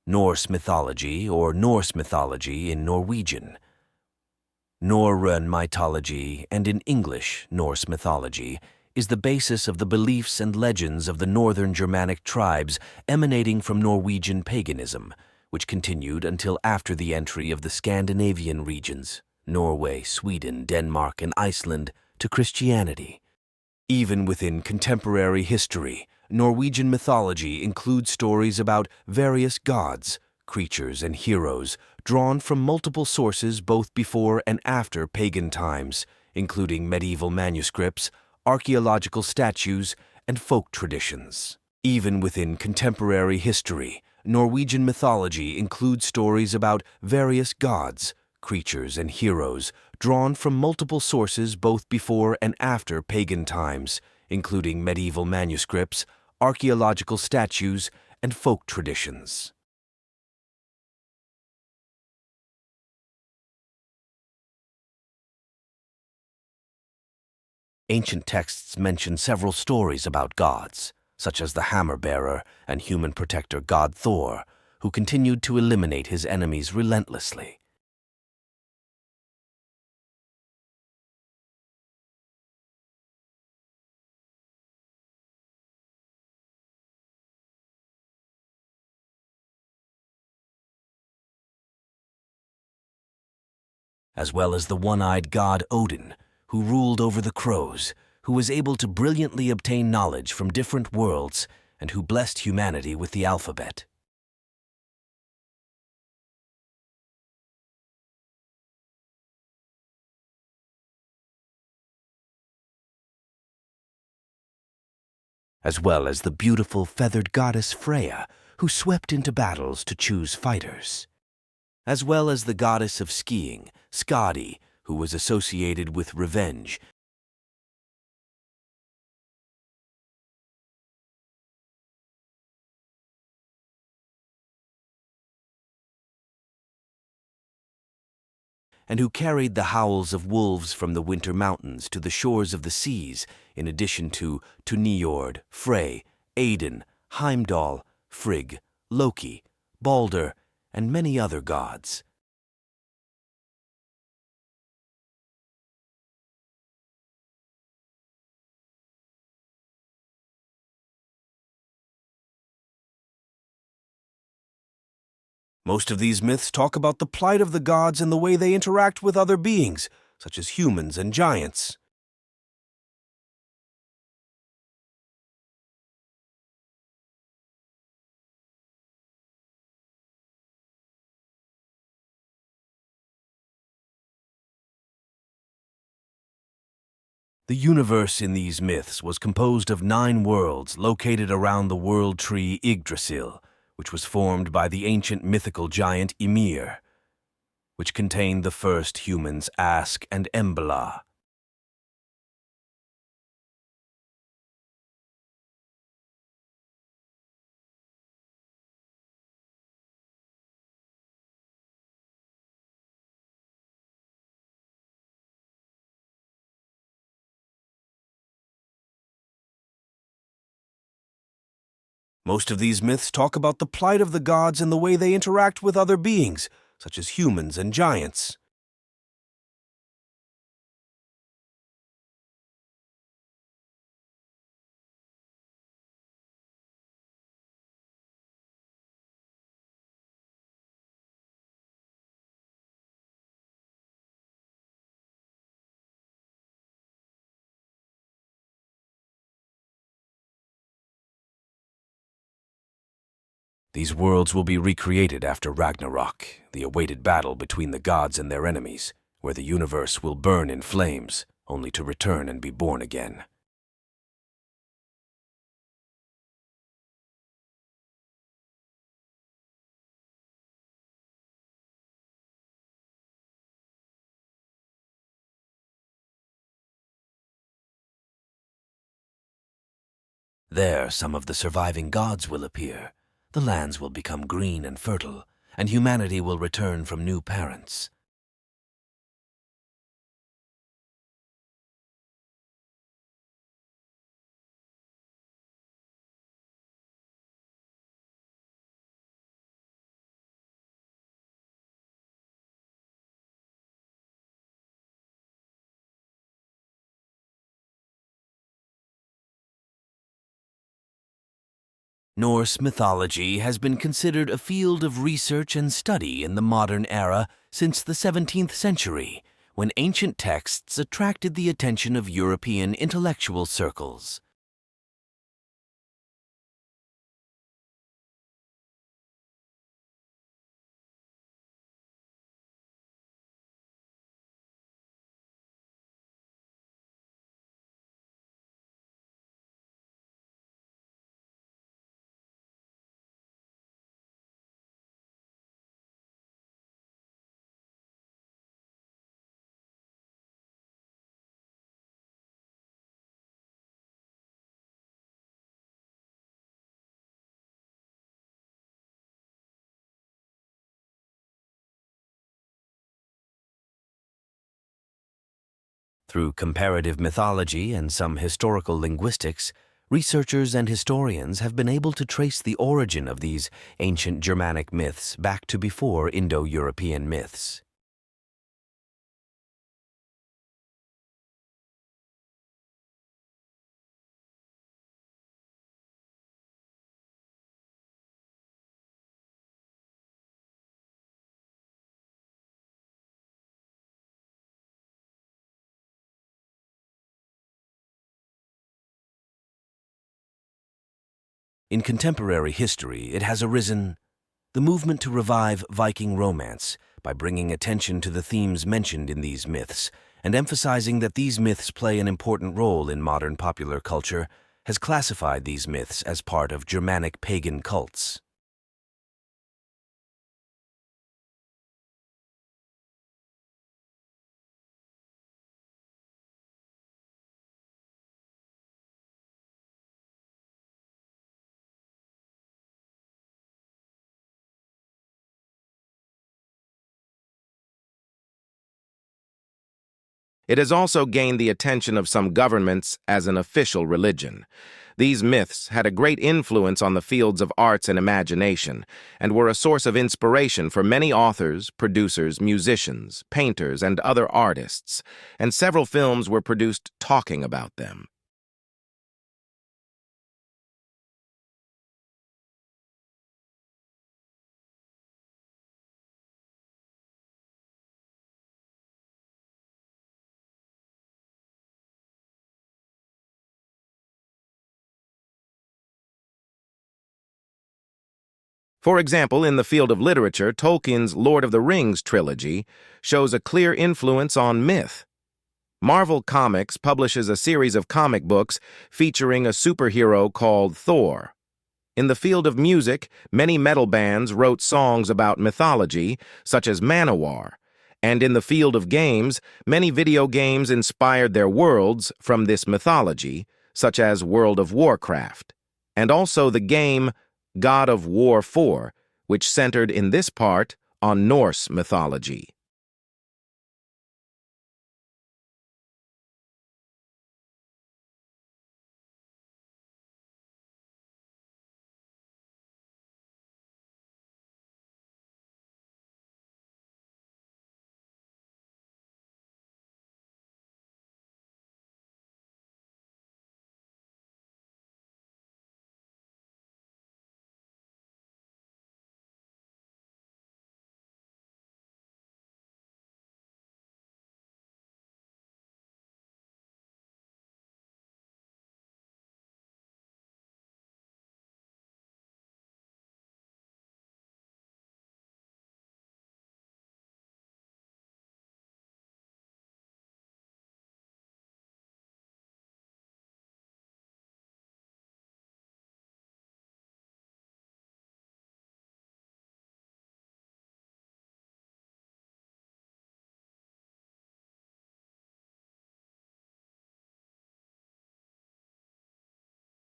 Norse mythology or Norse mythology in Norwegian, Norrøn mythology, and in English, Norse mythology, is the basis of the beliefs and legends of the northern Germanic tribes emanating from Norwegian paganism, which continued until after the entry of the Scandinavian regions, Norway, Sweden, Denmark, and Iceland, to Christianity. Even within contemporary history, Norwegian mythology includes stories about various gods, creatures, and heroes drawn from multiple sources both before and after pagan times, including medieval manuscripts, archaeological statues, and folk traditions. Even within contemporary history, Norwegian mythology includes stories about various gods, creatures, and heroes drawn from multiple sources both before and after pagan times, including medieval manuscripts, archaeological statues, and folk traditions. Ancient texts mention several stories about gods, such as the hammer-bearer and human protector God Thor, who continued to eliminate his enemies relentlessly. As well as the one-eyed god Odin, who ruled over the crows, who was able to brilliantly obtain knowledge from different worlds and who blessed humanity with the alphabet. As well as the beautiful feathered goddess Freya, who swept into battles to choose fighters. As well as the goddess of skiing, Skadi, who was associated with revenge. And who carried the howls of wolves from the winter mountains to the shores of the seas, in addition to Njord, Frey, Aiden, Heimdall, Frigg, Loki, Balder, and many other gods. Most of these myths talk about the plight of the gods and the way they interact with other beings, such as humans and giants. The universe in these myths was composed of 9 worlds located around the world tree Yggdrasil, which was formed by the ancient mythical giant Ymir, which contained the first humans Ask and Embla. Most of these myths talk about the plight of the gods and the way they interact with other beings, such as humans and giants. These worlds will be recreated after Ragnarok, the awaited battle between the gods and their enemies, where the universe will burn in flames, only to return and be born again. There, some of the surviving gods will appear. The lands will become green and fertile, and humanity will return from new parents. Norse mythology has been considered a field of research and study in the modern era since the 17th century, when ancient texts attracted the attention of European intellectual circles. Through comparative mythology and some historical linguistics, researchers and historians have been able to trace the origin of these ancient Germanic myths back to before Indo-European myths. In contemporary history, it has arisen the movement to revive Viking romance by bringing attention to the themes mentioned in these myths and emphasizing that these myths play an important role in modern popular culture, has classified these myths as part of Germanic pagan cults. It has also gained the attention of some governments as an official religion. These myths had a great influence on the fields of arts and imagination, and were a source of inspiration for many authors, producers, musicians, painters, and other artists, and several films were produced talking about them. For example, in the field of literature, Tolkien's Lord of the Rings trilogy shows a clear influence on myth. Marvel Comics publishes a series of comic books featuring a superhero called Thor. In the field of music, many metal bands wrote songs about mythology, such as Manowar, and in the field of games, many video games inspired their worlds from this mythology, such as World of Warcraft, and also the game God of War 4, which centered in this part on Norse mythology.